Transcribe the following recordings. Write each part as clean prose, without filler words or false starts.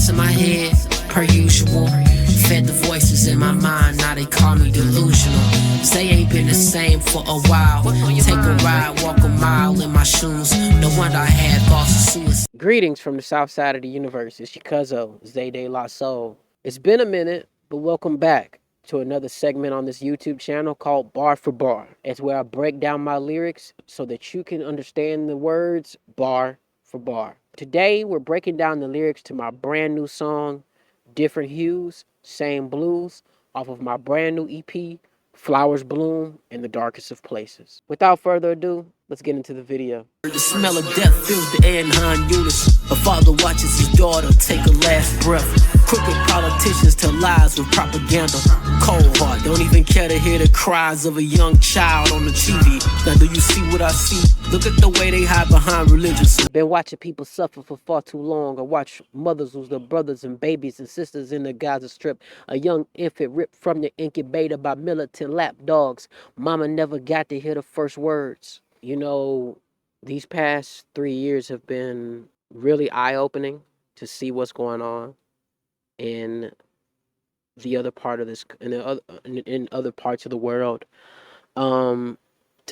thoughts in my head, per usual. Fed the voices in my mind, now they call me delusional. Zaey ain't been the same for a while. Take a ride, walk a mile in my shoes. No wonder I had thoughts of suicide. Greetings from the south side of the universe. It's your cousin, Zaey de la Soul. It's been a minute, but welcome back to another segment on this YouTube channel called Bar for Bar. It's where I break down my lyrics so that you can understand the words bar for bar. Today, we're breaking down the lyrics to my brand new song, Different Hues, Same Blues, off of my brand new EP, Flowers Bloom in the Darkest of Places. Without further ado, let's get into the video. The smell of death fills the air in Hues. A father watches his daughter take a last breath. Crooked politicians tell lies with propaganda. Cold heart, don't even care to hear the cries of a young child on the TV. Now do you see what I see? Look at the way they hide behind religious. Been watching people suffer for far too long. I watch mothers lose their brothers and babies and sisters in the Gaza Strip. A young infant ripped from the incubator by militant lapdogs. Mama never got to hear the first words. You know, these past 3 years have been really eye-opening to see what's going on in the other part of this, in other parts of the world. To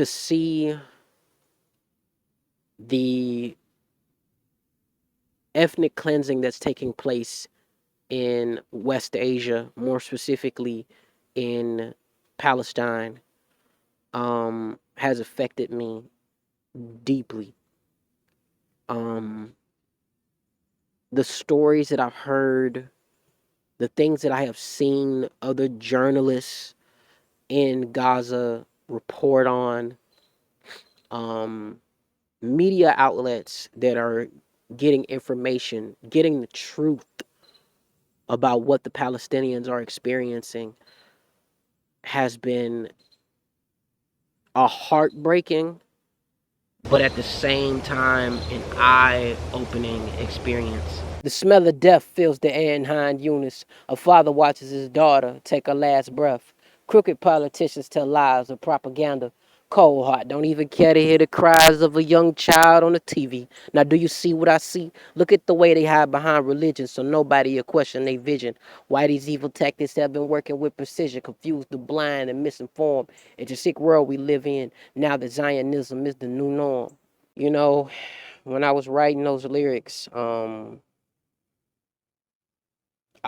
see the ethnic cleansing that's taking place in West Asia, more specifically in Palestine, has affected me deeply. The stories that I've heard, the things that I have seen other journalists in Gaza report on, media outlets that are getting information, getting the truth about what the Palestinians are experiencing, has been a heartbreaking, but at the same time, an eye-opening experience. The smell of death fills the air in Hues. A father watches his daughter take her last breath. Crooked politicians tell lies of propaganda. Cold heart, don't even care to hear the cries of a young child on the TV. Now do you see what I see? Look at the way they hide behind religion so nobody will question their vision. Why these evil tactics have been working with precision, confuse the blind and misinformed. It's a sick world we live in, now that Zionism is the new norm. You know, when I was writing those lyrics, I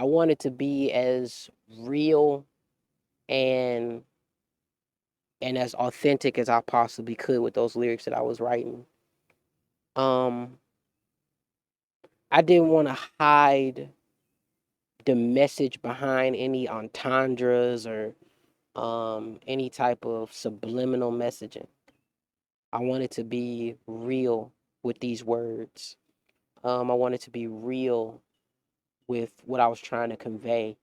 wanted to be as real and as authentic as I possibly could with those lyrics that I was writing. Um, I didn't want to hide the message behind any entendres or any type of subliminal messaging. I wanted to be real with these words. I wanted to be real with what I was trying to convey,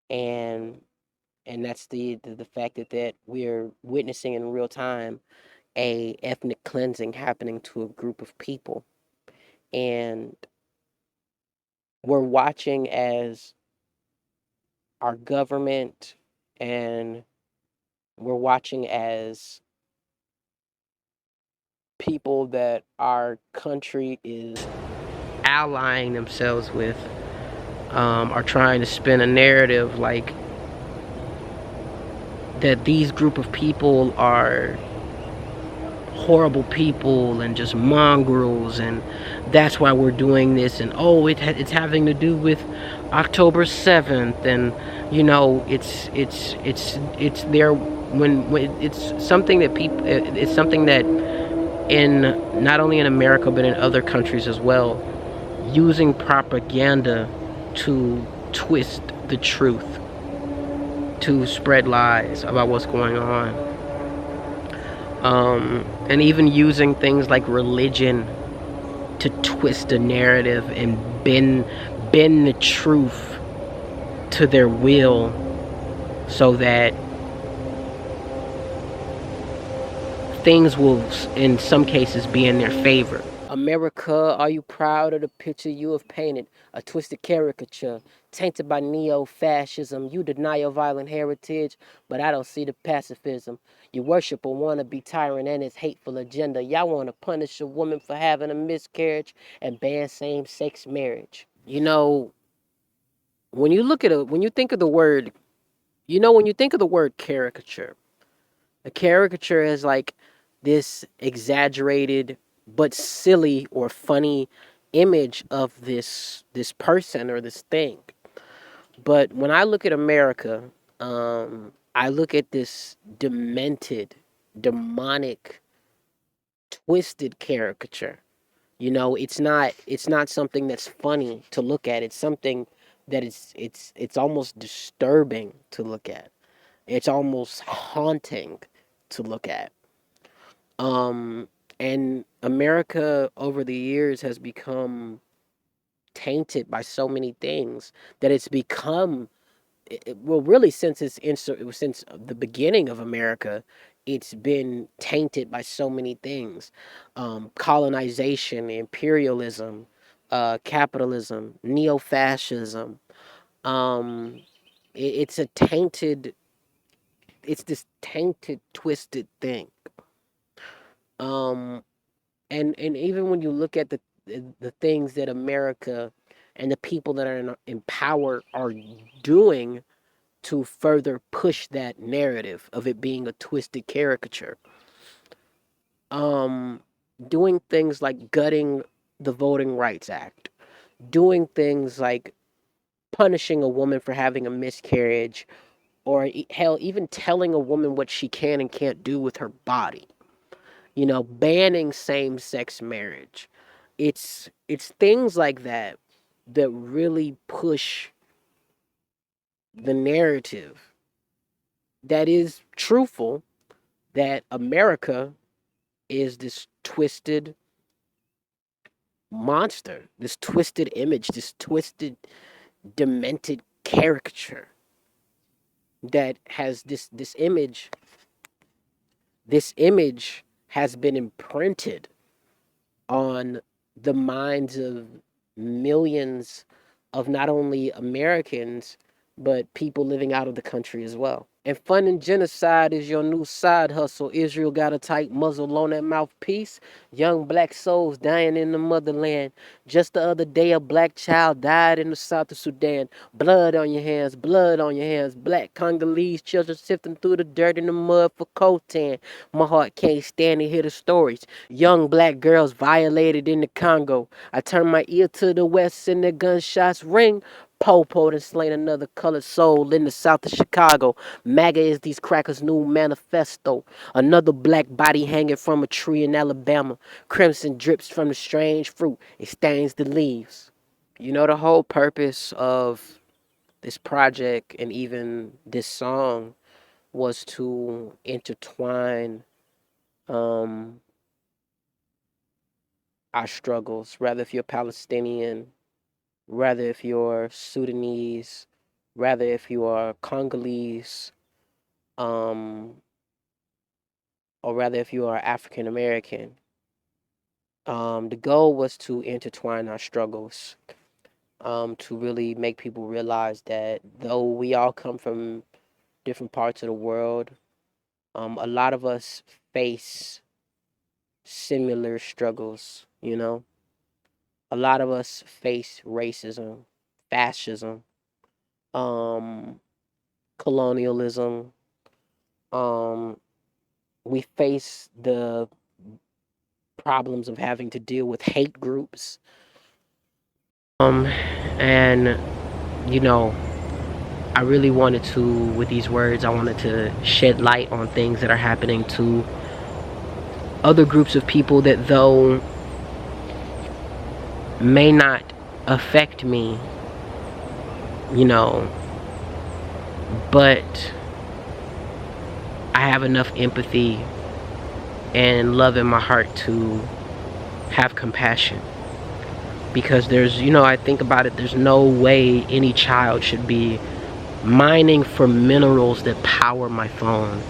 and that's the fact that we're witnessing in real time a ethnic cleansing happening to a group of people, and we're watching as our government, and we're watching as people that our country is allying themselves with, are trying to spin a narrative like that these group of people are horrible people and just mongrels, and that's why we're doing this, and oh, it's having to do with October 7th, and you know, it's there when it's something that people, it's something that in not only in America but in other countries as well, using propaganda to twist the truth, to spread lies about what's going on, and even using things like religion to twist a narrative and bend the truth to their will so that things will, in some cases, be in their favor. America, are you proud of the picture you have painted? A twisted caricature, tainted by neo-fascism. You deny your violent heritage, but I don't see the pacifism. You worship a wannabe tyrant and his hateful agenda. Y'all want to punish a woman for having a miscarriage and ban same-sex marriage. You know, when you look at when you think of the word, when you think of the word caricature, a caricature is like this exaggerated but silly or funny image of this person or this thing. But when I look at America, I look at this demented, demonic, twisted caricature. It's not something that's funny to look at. It's something that it's almost disturbing to look at. It's almost haunting to look at. Um and America over the years has become tainted by so many things that it's become well, really, since the beginning of America, it's been tainted by so many things: colonization, imperialism, capitalism, neo-fascism. Um, it's a tainted. It's this tainted, twisted thing. Um, and even when you look at the things that America and the people that are in power are doing to further push that narrative of it being a twisted caricature. Um, Doing things like gutting the Voting Rights Act, doing things like punishing a woman for having a miscarriage, or hell, even telling a woman what she can and can't do with her body. Banning same-sex marriage. It's things like that that really push the narrative that is truthful that America is this twisted monster, this twisted image, this twisted, demented caricature that has this image. This image has been imprinted on the minds of millions of not only Americans but people living out of the country as well. And funding genocide is your new side hustle. Israel got a tight muzzle on that mouthpiece. Young black souls dying in the motherland. Just the other day, a black child died in the south of Sudan. Blood on your hands, blood on your hands. Black Congolese children sifting through the dirt and the mud for coltan. My heart can't stand to hear the stories. Young black girls violated in the Congo. I turn my ear to the west and the gunshots ring. Popo and slain another colored soul in the south of Chicago. MAGA is these crackers' new manifesto. Another black body hanging from a tree in Alabama. Crimson drips from the strange fruit. It stains the leaves. The whole purpose of this project and even this song was to intertwine um, our struggles. Rather if you're Palestinian, rather if you're Sudanese, rather if you are Congolese, um, or rather if you are African American. The goal was to intertwine our struggles, to really make people realize that though we all come from different parts of the world, a lot of us face similar struggles, A lot of us face racism, fascism, um, colonialism. Um, we face the problems of having to deal with hate groups. And you know, I really wanted to, with these words, I wanted to shed light on things that are happening to other groups of people that, though may not affect me, you know, but I have enough empathy and love in my heart to have compassion. Because I think about it, there's no way any child should be mining for minerals that power my phone.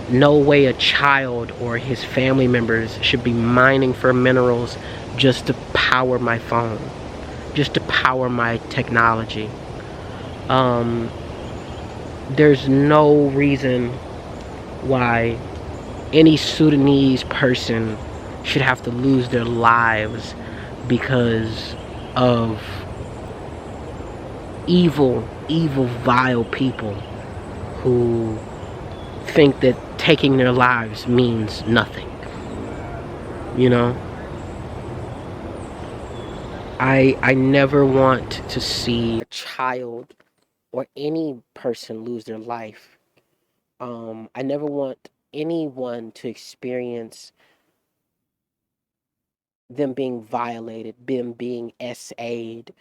No way a child or his family members should be mining for minerals just to power my phone, just to power my technology. There's no reason why any Sudanese person should have to lose their lives because of evil, evil, vile people who think that taking their lives means nothing. You know, I never want to see a child or any person lose their life. I never want anyone to experience them being violated, them being SA'd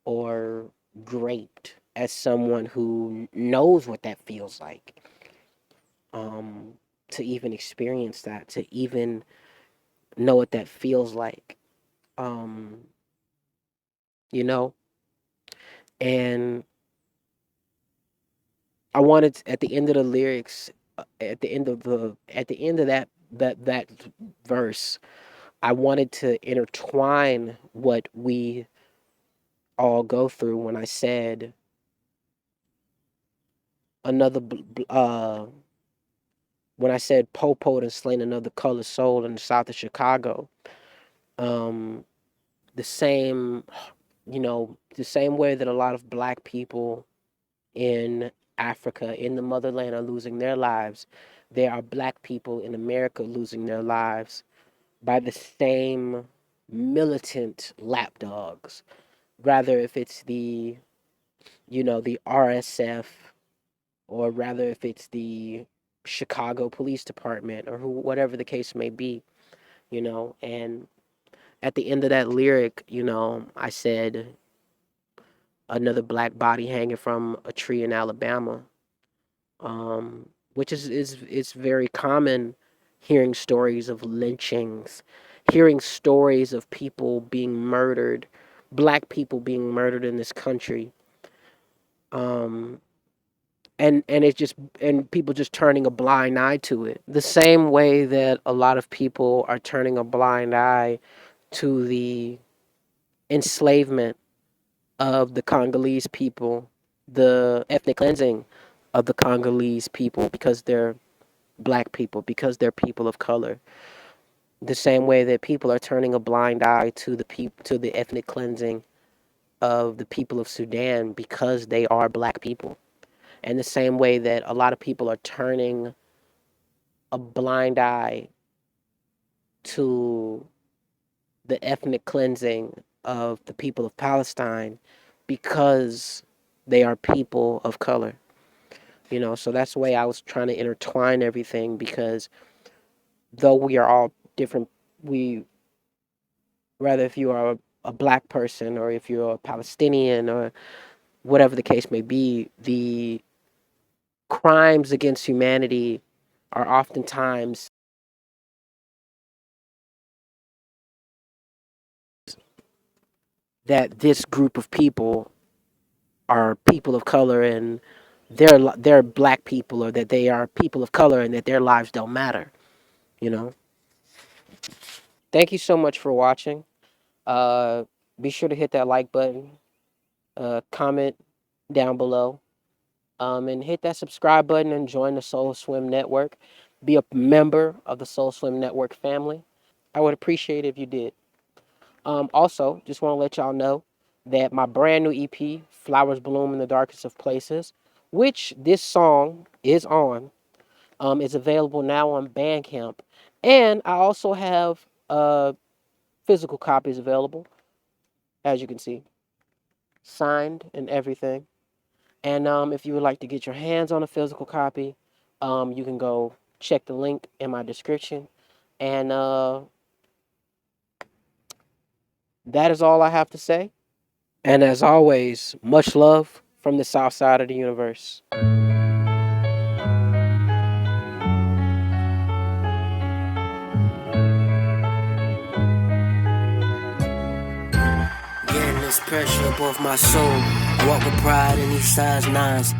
or raped as someone who knows what that feels like. Um, to even experience that, to even know what that feels like. Um, you know, and I wanted at the end of the lyrics, at the end of that verse, I wanted to intertwine what we all go through when I said another when I said Popo and slain another colored soul in the south of Chicago. Um, the same, the same way that a lot of black people in Africa, in the motherland, are losing their lives, there are black people in America losing their lives by the same militant lapdogs. Rather, if it's the RSF, or rather if it's the Chicago Police Department, or whatever the case may be, and at the end of that lyric, I said another black body hanging from a tree in Alabama, which is very common, hearing stories of lynchings, hearing stories of people being murdered, black people being murdered in this country, um, and it's just and people just turning a blind eye to it, the same way that a lot of people are turning a blind eye to the enslavement of the Congolese people, the ethnic cleansing of the Congolese people because they're black people, because they're people of color. The same way that people are turning a blind eye to the ethnic cleansing of the people of Sudan because they are black people. And the same way that a lot of people are turning a blind eye to the ethnic cleansing of the people of Palestine because they are people of color. So that's the way I was trying to intertwine everything, because though we are all different, we rather if you are a black person or if you're a Palestinian or whatever the case may be, the crimes against humanity are oftentimes that this group of people are people of color, and they're black people, or that they are people of color and that their lives don't matter. You know. Thank you so much for watching. Uh, be sure to hit that like button, comment down below, and hit that subscribe button and join the Soul Swim Network. Be a member of the Soul Swim Network family. I would appreciate it if you did. Also, just want to let y'all know that my brand new EP, Flowers Bloom in the Darkest of Places, which this song is on, is available now on Bandcamp. And I also have physical copies available, as you can see, signed and everything. And if you would like to get your hands on a physical copy, you can go check the link in my description. And that is all I have to say. And as always, much love from the south side of the universe. Getting this pressure above my soul. I walk with pride in these size nines.